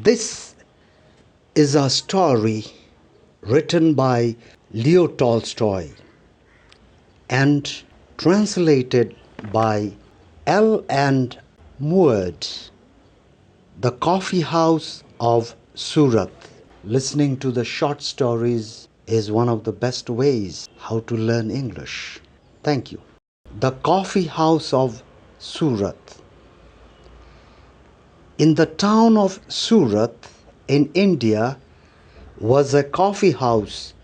This is a story written by Leo Tolstoy and translated by L. and Muad. The Coffee House of Surat. Listening to the short stories is one of the best ways how to learn English. Thank you. The Coffee House of Surat. In the town of Surat in India was a coffee house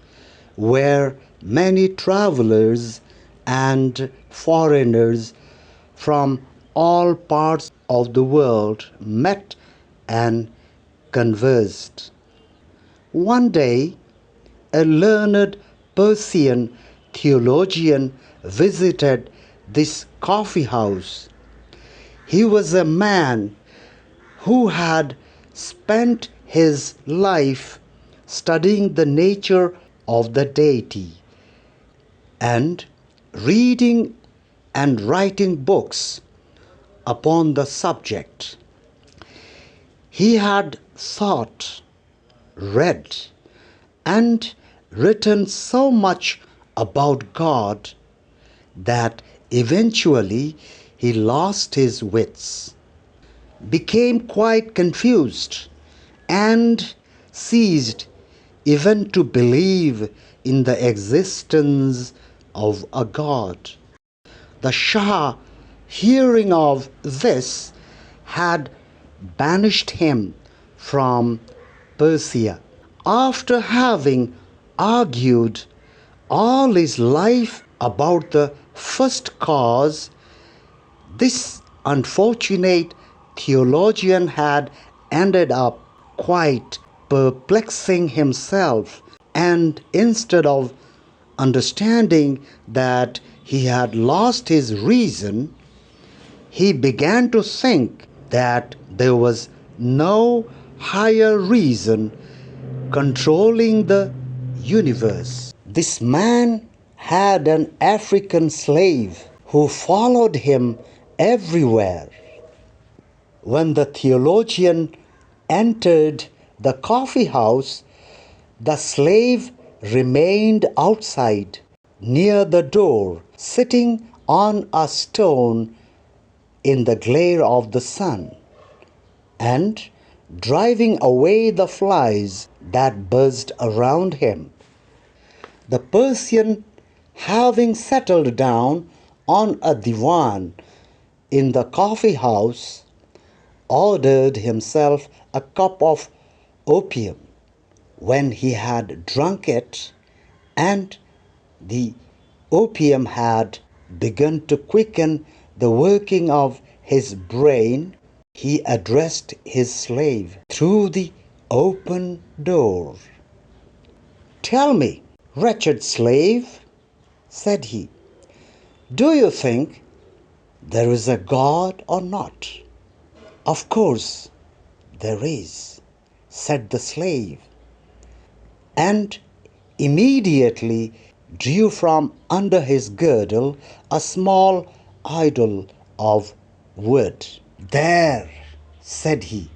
where many travelers and foreigners from all parts of the world met and conversed. One day, a learned Persian theologian visited this coffee house. He was a man who had spent his life studying the nature of the deity and reading and writing books upon the subject. He had thought, read, and written so much about God that eventually he lost his wits, became quite confused, and ceased even to believe in the existence of a God. The Shah, hearing of this, had banished him from Persia. After having argued all his life about the first cause, this unfortunate theologian had ended up quite perplexing himself, and instead of understanding that he had lost his reason, he began to think that there was no higher reason controlling the universe. This man had an African slave who followed him everywhere. When the theologian entered the coffee house, the slave remained outside near the door, sitting on a stone in the glare of the sun and driving away the flies that buzzed around him. The Persian, having settled down on a divan in the coffee house, ordered himself a cup of opium. When he had drunk it and the opium had begun to quicken the working of his brain, he addressed his slave through the open door. "Tell me, wretched slave," said he, "do you think there is a God or not?" "Of course there is," said the slave, and immediately drew from under his girdle a small idol of wood. "There," said he,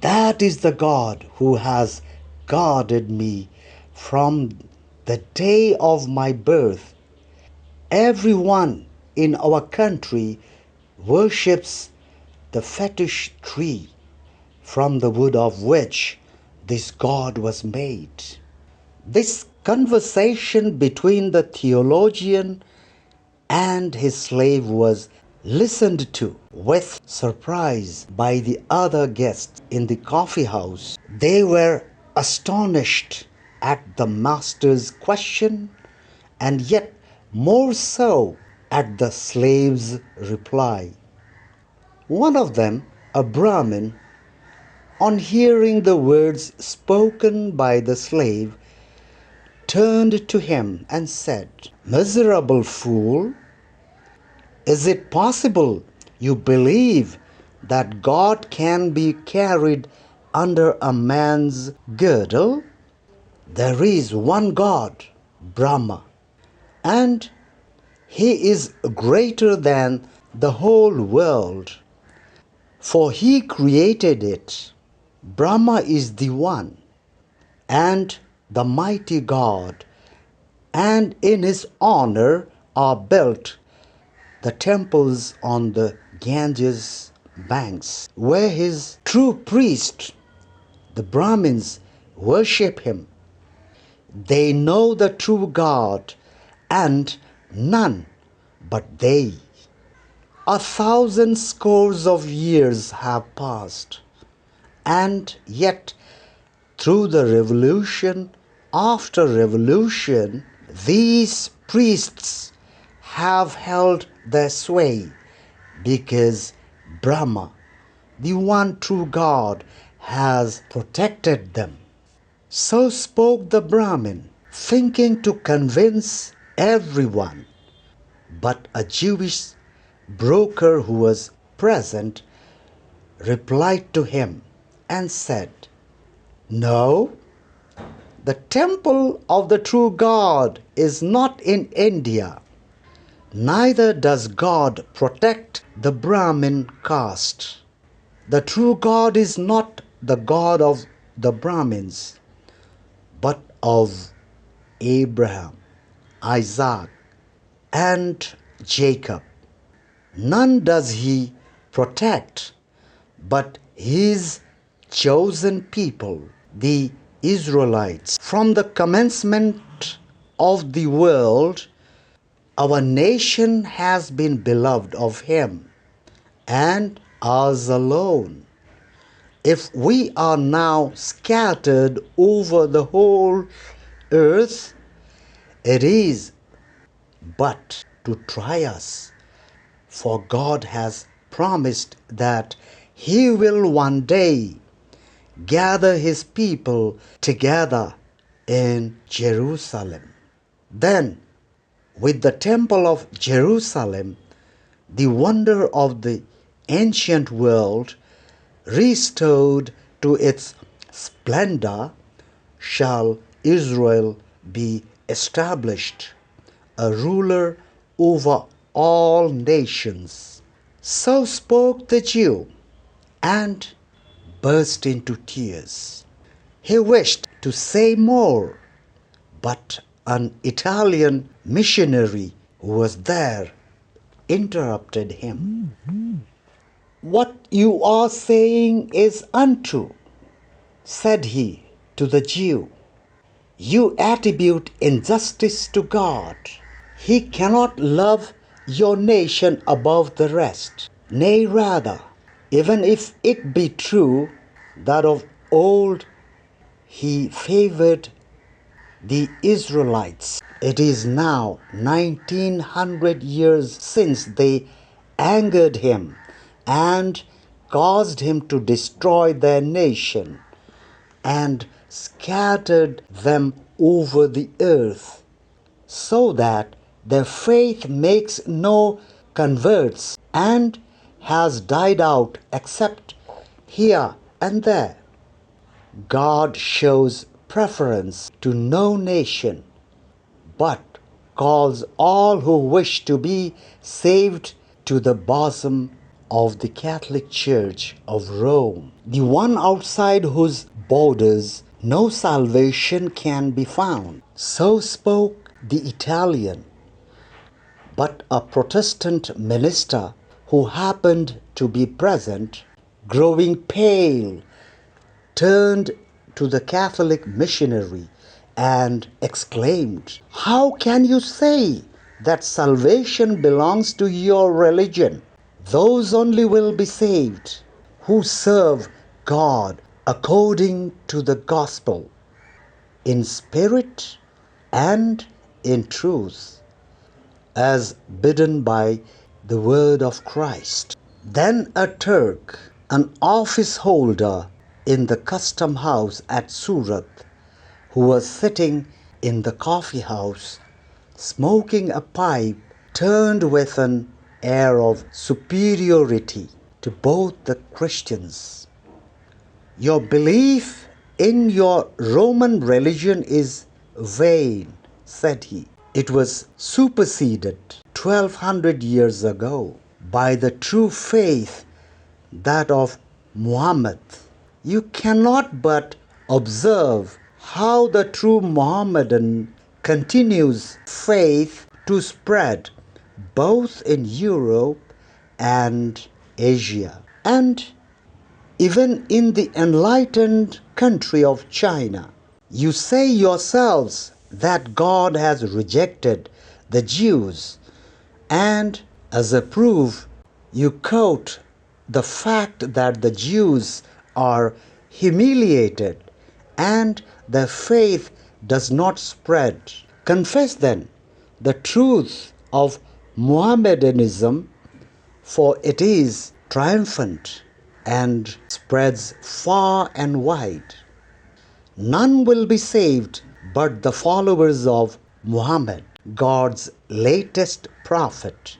"that is the God who has guarded me from the day of my birth. Everyone in our country worships the fetish tree from the wood of which this God was made." This conversation between the theologian and his slave was listened to with surprise by the other guests in the coffee house. They were astonished at the master's question, and yet more so at the slave's reply. One of them, a Brahmin, on hearing the words spoken by the slave, turned to him and said, "Miserable fool, is it possible you believe that God can be carried under a man's girdle? There is one God, Brahma, and he is greater than the whole world, for he created it. Brahma is the one and the mighty God, and in his honor are built the temples on the Ganges banks, where his true priests, the Brahmins, worship him. They know the true God, and none but they. 1,000 scores of years have passed, and yet through the revolution after revolution, these priests have held their sway because Brahma, the one true God, has protected them. So spoke the Brahmin, thinking to convince everyone. But a Jewish broker who was present replied to him and said, "No, the temple of the true God is not in India. Neither does God protect the Brahmin caste. The true God is not the God of the Brahmins, but of Abraham, Isaac, and Jacob. None does he protect but his chosen people, the Israelites. From the commencement of the world, our nation has been beloved of him, and ours alone. If we are now scattered over the whole earth, it is but to try us, for God has promised that he will one day gather his people together in Jerusalem. Then, with the temple of Jerusalem, the wonder of the ancient world, restored to its splendor, shall Israel be established, a ruler over all nations." So spoke the Jew, and burst into tears. He wished to say more, but an Italian missionary who was there interrupted him. "What you are saying is untrue," said he to the Jew. "You attribute injustice to God. He cannot love your nation above the rest. Nay, rather, even if it be true that of old he favored the Israelites, it is now 1900 years since they angered him and caused him to destroy their nation and scattered them over the earth, so that their faith makes no converts and has died out except here and there. God shows preference to no nation, but calls all who wish to be saved to the bosom of the Catholic Church of Rome, the one outside whose borders no salvation can be found." So spoke the Italian. But a Protestant minister who happened to be present, growing pale, turned to the Catholic missionary and exclaimed, "How can you say that salvation belongs to your religion? Those only will be saved who serve God according to the gospel, in spirit and in truth, as bidden by the word of Christ." Then a Turk, an office holder in the custom house at Surat, who was sitting in the coffee house smoking a pipe, turned with an air of superiority to both the Christians. "Your belief in your Roman religion is vain," said he. "It was superseded 1200 years ago by the true faith, that of Muhammad. you cannot but observe how the true Mohammedan continues faith to spread both in Europe and Asia, and even in the enlightened country of China. You say yourselves that God has rejected the Jews, and as a proof, you quote the fact that the Jews are humiliated and their faith does not spread. Confess then the truth of Mohammedanism, for it is triumphant and spreads far and wide. None will be saved but the followers of Muhammad, God's latest prophet,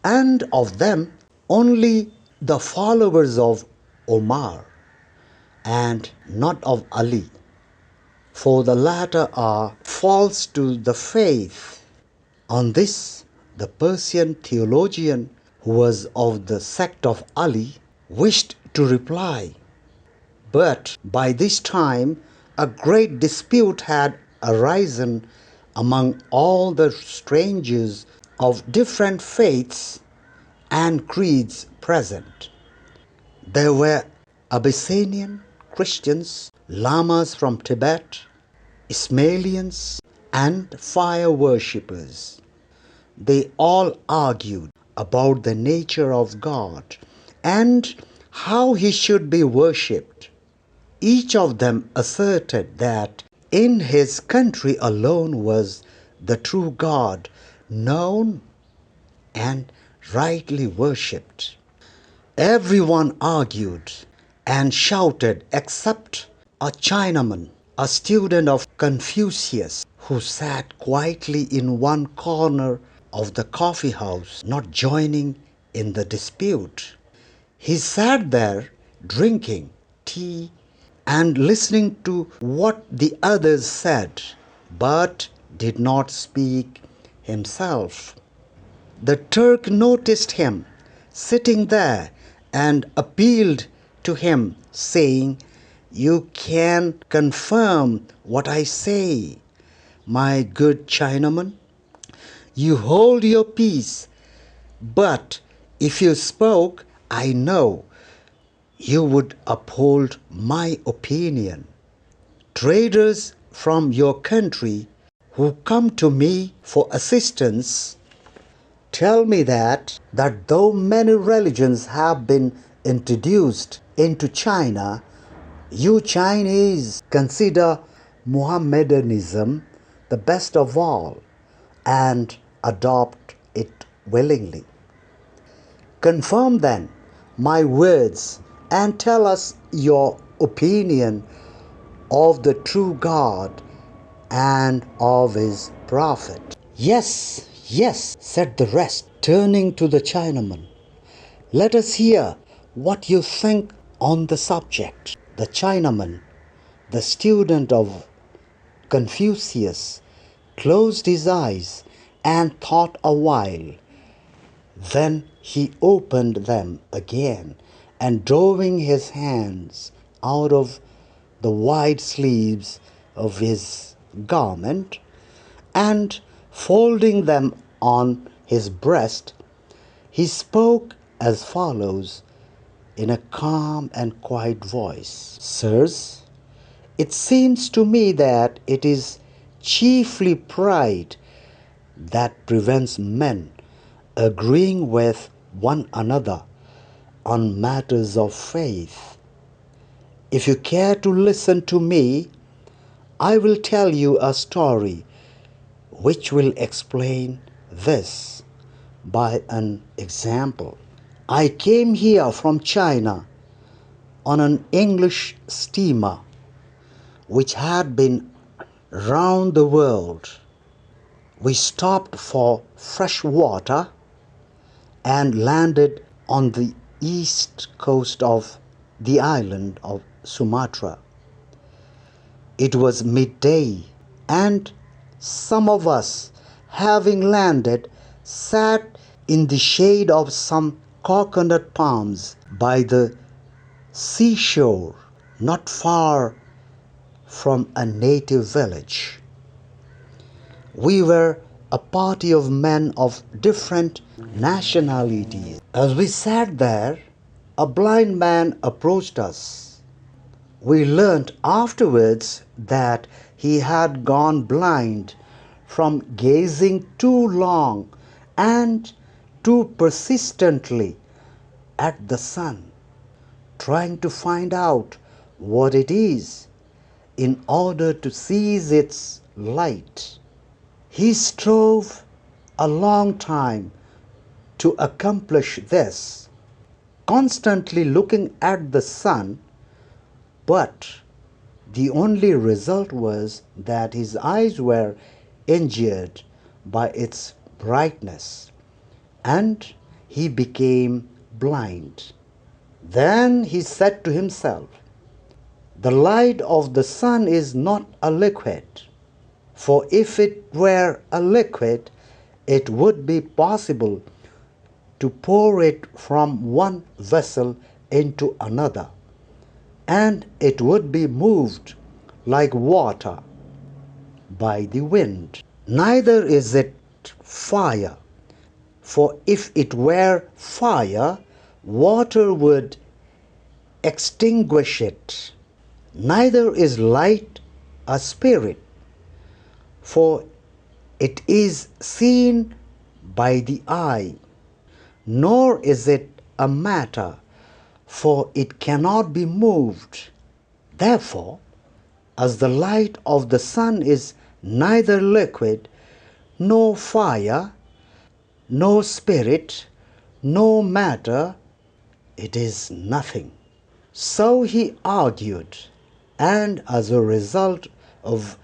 and of them only the followers of Omar, and not of Ali, for the latter are false to the faith. On this, the Persian theologian, who was of the sect of Ali, wished to reply, but by this time a great dispute had arisen among all the strangers of different faiths and creeds present. There were Abyssinian Christians, Lamas from Tibet, Ismailians, and fire worshippers. They all argued about the nature of God and how he should be worshipped. Each of them asserted that in his country alone was the true God known and rightly worshipped. Everyone argued and shouted except a Chinaman, a student of Confucius, who sat quietly in one corner of the coffee house, not joining in the dispute. He sat there drinking tea and listening to what the others said, but did not speak himself. The Turk noticed him sitting there and appealed to him, saying, "You can confirm what I say, my good Chinaman. You hold your peace, but if you spoke, I know you would uphold my opinion. Traders from your country who come to me for assistance tell me that though many religions have been introduced into China, you Chinese consider Mohammedanism the best of all and adopt it willingly. Confirm then my words and tell us your opinion of the true God and of his prophet." "Yes, yes," said the rest, turning to the Chinaman. "Let us hear what you think on the subject." The Chinaman, the student of Confucius, closed his eyes and thought a while. Then he opened them again, and drawing his hands out of the wide sleeves of his garment and folding them on his breast, he spoke as follows in a calm and quiet voice. "Sirs, it seems to me that it is chiefly pride that prevents men agreeing with one another on matters of faith. If you care to listen to me, I will tell you a story which will explain this by an example. I came here from China on an English steamer which had been round the world. We stopped for fresh water and landed on the east coast of the island of Sumatra. It was midday, and some of us, having landed, sat in the shade of some coconut palms by the seashore not far from a native village. We were a party of men of different nationalities. As we sat there, a blind man approached us. We learnt afterwards that he had gone blind from gazing too long and too persistently at the sun, trying to find out what it is in order to seize its light. He strove a long time to accomplish this, constantly looking at the sun, but the only result was that his eyes were injured by its brightness, and he became blind. Then he said to himself, "The light of the sun is not a liquid, for if it were a liquid, it would be possible to pour it from one vessel into another, and it would be moved like water by the wind. Neither is it fire, for if it were fire, water would extinguish it. Neither is light a spirit, for it is seen by the eye, nor is it a matter, for it cannot be moved. Therefore, as the light of the sun is neither liquid, nor fire, no spirit, no matter, it is nothing." So he argued, and as a result of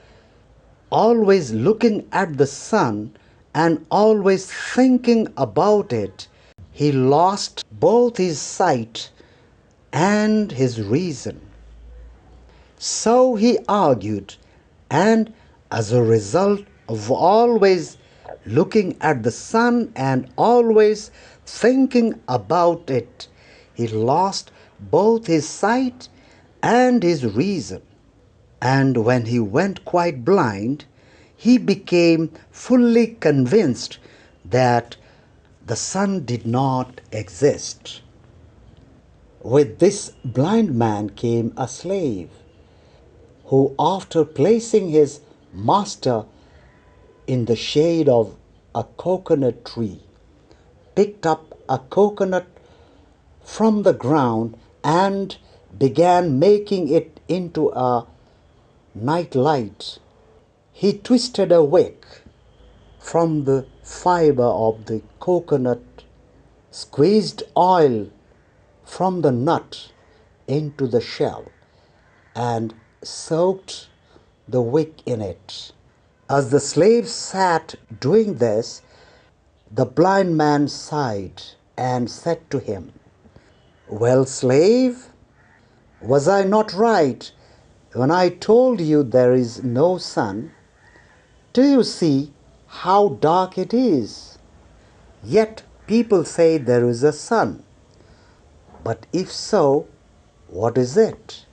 always looking at the sun and always thinking about it, he lost both his sight and his reason. So he argued, and as a result of always looking at the sun and always thinking about it, he lost both his sight and his reason. And when he went quite blind, he became fully convinced that the sun did not exist. With this blind man came a slave, who, after placing his master in the shade of a coconut tree, picked up a coconut from the ground and began making it into a night light. He twisted a wick from the fiber of the coconut, squeezed oil from the nut into the shell, and soaked the wick in it. As the slave sat doing this, the blind man sighed and said to him, "Well, slave, was I not right when I told you there is no sun? Do you see how dark it is? Yet people say there is a sun. But if so, what is it?"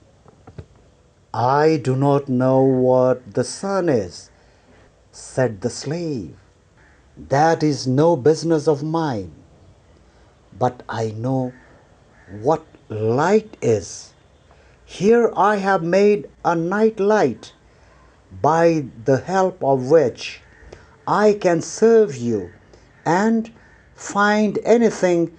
"I do not know what the sun is," said the slave. "That is no business of mine. But I know what light is. Here I have made a night light, by the help of which I can serve you and find anything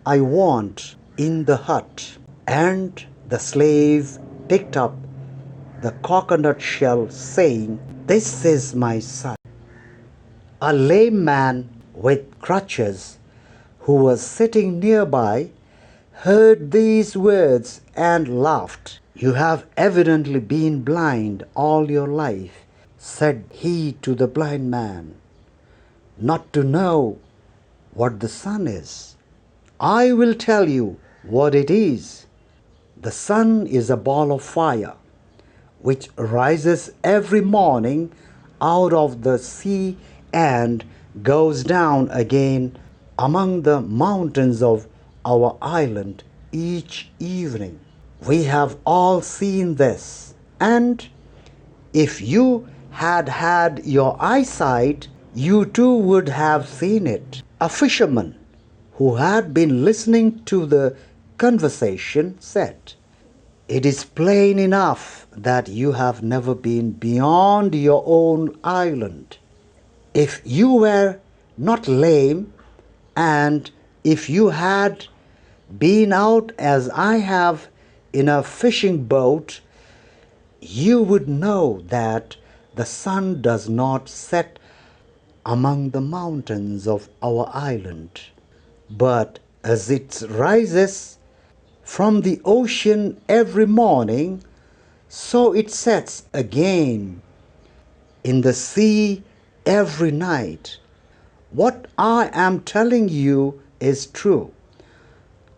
I want in the hut." And the slave picked up the coconut shell, saying, "This is my son." A lame man with crutches, who was sitting nearby, heard these words and laughed. "You have evidently been blind all your life," said he to the blind man, "not to know what the sun is. I will tell you what it is. The sun is a ball of fire, which rises every morning out of the sea and goes down again among the mountains of our island each evening. We have all seen this, and if you had had your eyesight, you too would have seen it. A fisherman who had been listening to the conversation said, "It is plain enough that you have never been beyond your own island. If you were not lame, and if you had been out as I have in a fishing boat, you would know that the sun does not set among the mountains of our island, but as it rises from the ocean every morning, so it sets again in the sea every night. What I am telling you is true,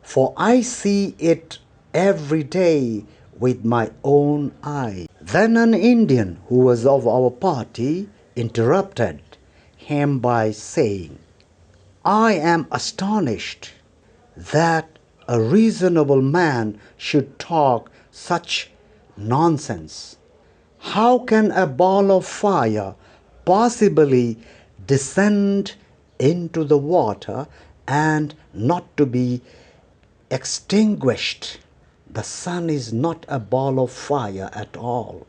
for I see it every day with my own eyes." Then an Indian who was of our party interrupted him by saying, "I am astonished that a reasonable man should talk such nonsense. How can a ball of fire possibly descend into the water and not to be extinguished? The sun is not a ball of fire at all.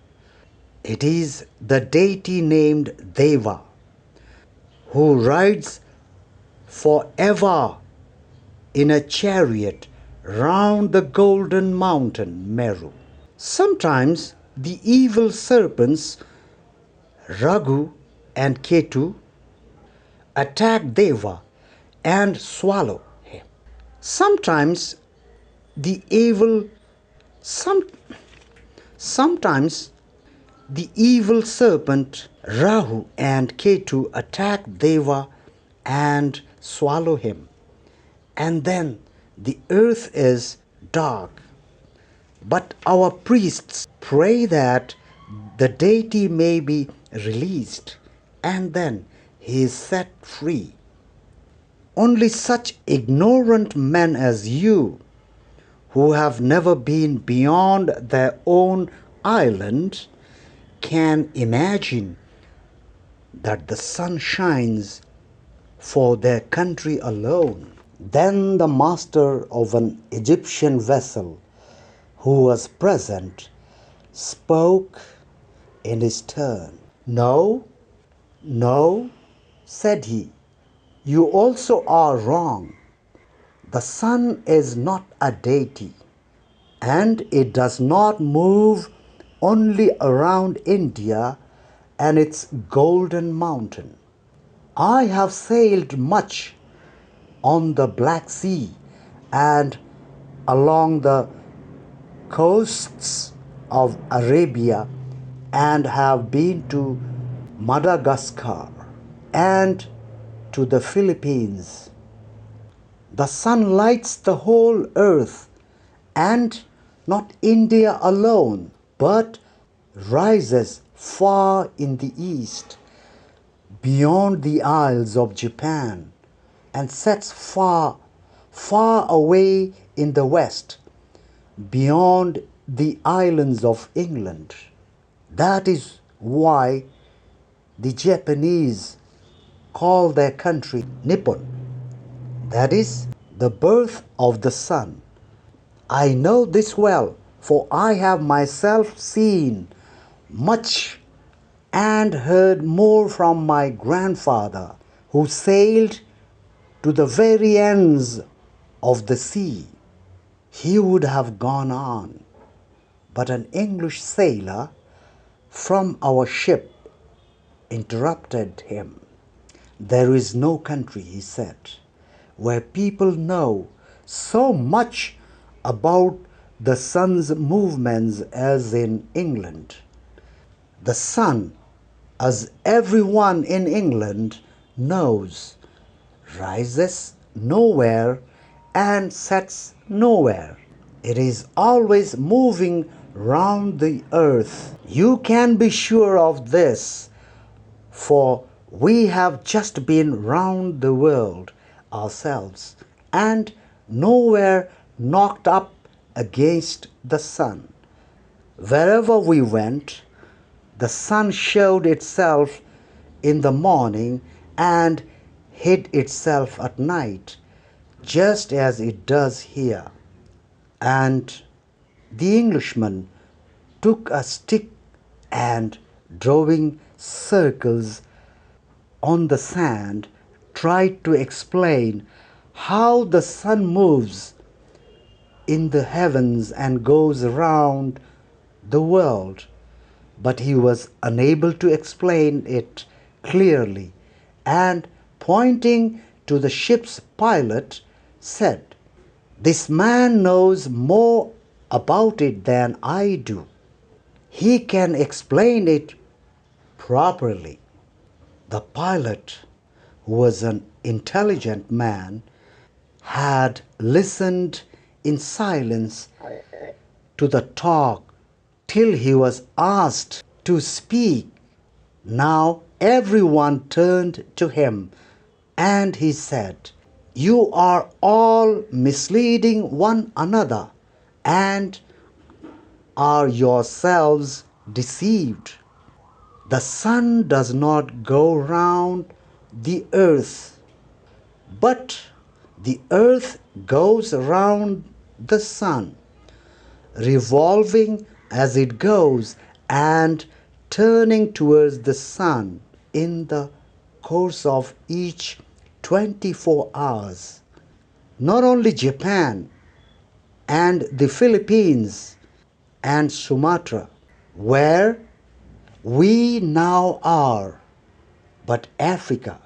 It is the deity named Deva, who rides forever in a chariot round the golden mountain Meru. Sometimes the evil serpents Raghu and Ketu attack Deva and swallow him. Sometimes the evil some, sometimes the evil serpent Rahu and Ketu attack Deva and swallow him. And then the earth is dark. But our priests pray that the deity may be released, and then he is set free. Only such ignorant men as you, who have never been beyond their own island, can imagine that the sun shines for their country alone." Then the master of an Egyptian vessel who was present spoke in his turn. "No, no," said he, "you also are wrong. The sun is not a deity, and it does not move only around India and its golden mountain. I have sailed much on the Black Sea and along the coasts of Arabia, and have been to Madagascar and to the Philippines. The sun lights the whole earth, and not India alone, but rises far in the east, beyond the Isles of Japan, and sets far, far away in the west, beyond the islands of England. That is why the Japanese call their country Nippon. That is the birth of the sun. I know this well, for I have myself seen much and heard more from my grandfather, who sailed to the very ends of the sea." He would have gone on, but an English sailor from our ship interrupted him. "There is no country," he said, "where people know so much about the sun's movements as in England. The sun, as everyone in England knows, rises nowhere and sets nowhere. It is always moving round the earth. You can be sure of this, for we have just been round the world ourselves and nowhere knocked up against the sun. Wherever we went, the sun showed itself in the morning and hid itself at night, just as it does here. And the Englishman took a stick and, drawing circles on the sand, tried to explain how the sun moves in the heavens and goes around the world, but he was unable to explain it clearly, and pointing to the ship's pilot, said, "This man knows more about it than I do. He can explain it properly." The pilot, who was an intelligent man, had listened in silence to the talk till he was asked to speak. Now everyone turned to him, and he said, "You are all misleading one another and are yourselves deceived. The sun does not go round the earth, but the earth goes round the sun, revolving as it goes and turning towards the sun in the course of each 24 hours. Not only Japan and the Philippines and Sumatra, where we now are, but Africa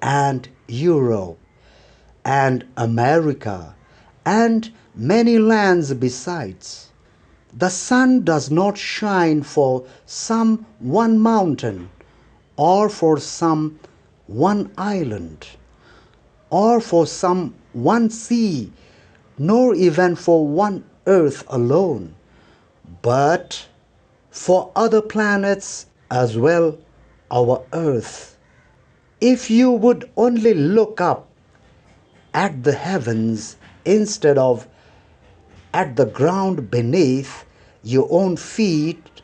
and Europe and America and many lands besides. The sun does not shine for some one mountain, or for some one island, or for some one sea, nor even for one earth alone, but for other planets as well, our earth. If you would only look up at the heavens instead of at the ground beneath your own feet,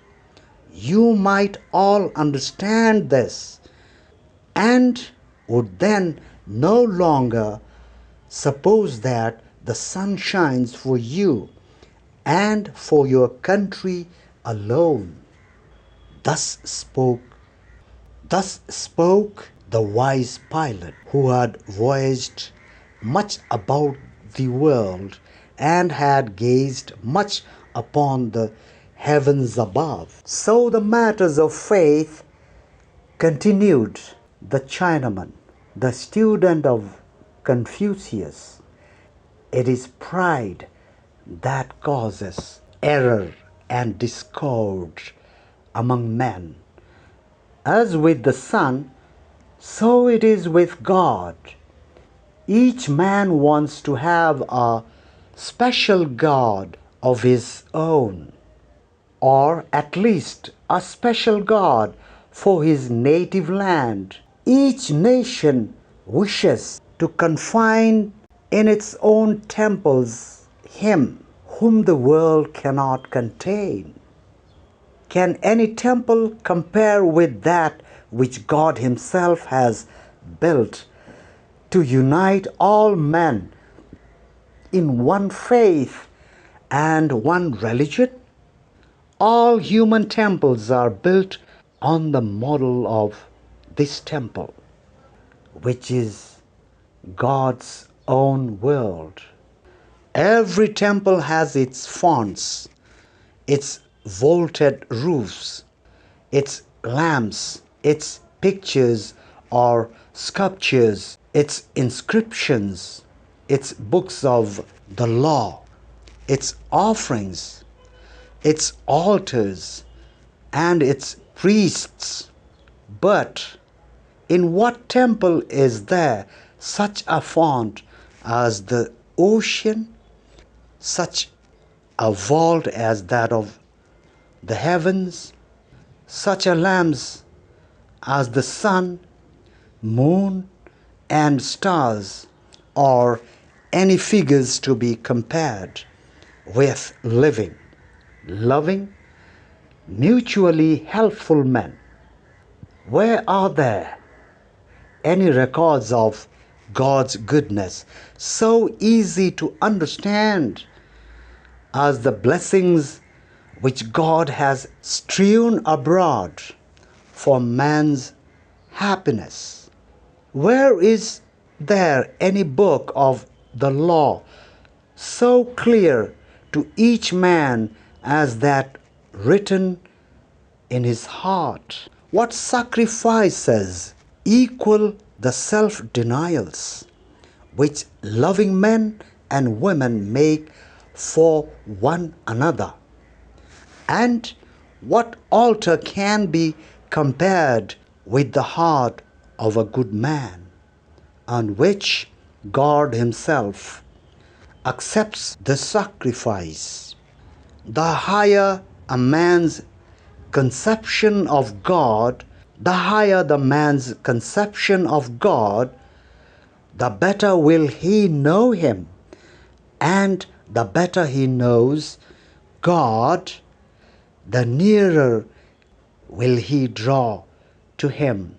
you might all understand this, and would then no longer suppose that the sun shines for you and for your country alone. Thus spoke the wise pilot, who had voyaged much about the world and had gazed much upon the heavens above. "So the matters of faith," continued the Chinaman, the student of Confucius, "it is pride that causes error and discord among men. As with the sun, so it is with God. Each man wants to have a special God of his own, or at least a special God for his native land. Each nation wishes to confine in its own temples him whom the world cannot contain. Can any temple compare with that which God Himself has built to unite all men in one faith and one religion? All human temples are built on the model of this temple, which is God's own world. Every temple has its fonts, its vaulted roofs, its lamps, its pictures or sculptures, its inscriptions, its books of the law, its offerings, its altars, and its priests. But in what temple is there such a font as the ocean, such a vault as that of the heavens, such a lamps as the sun, moon, and stars, or any figures to be compared? with living, loving, mutually helpful men? Where are there any records of God's goodness so easy to understand as the blessings which God has strewn abroad for man's happiness? Where is there any book of the law so clear to each man as that written in his heart? What sacrifices equal the self-denials which loving men and women make for one another? And what altar can be compared with the heart of a good man, on which God Himself accepts the sacrifice? The higher a man's conception of God, the higher the man's conception of God, the better will he know Him. And the better he knows God, the nearer will he draw to Him,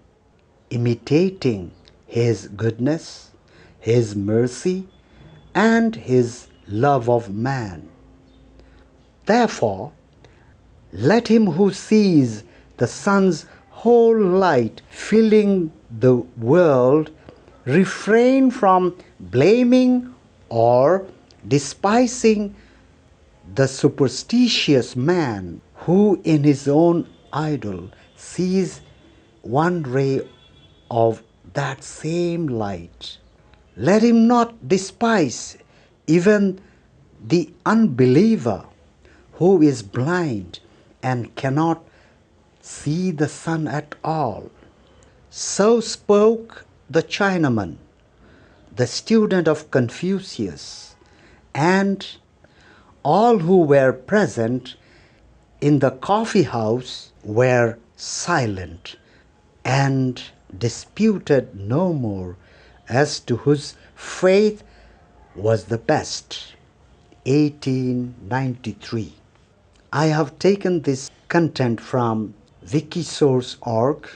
imitating His goodness, His mercy, and His love of man. Therefore, let him who sees the sun's whole light filling the world refrain from blaming or despising the superstitious man who in his own idol sees one ray of that same light. Let him not despise even the unbeliever who is blind and cannot see the sun at all. So spoke the Chinaman, the student of Confucius, and all who were present in the coffee house were silent and disputed no more as to whose faith was the best. 1893. I have taken this content from wikisource.org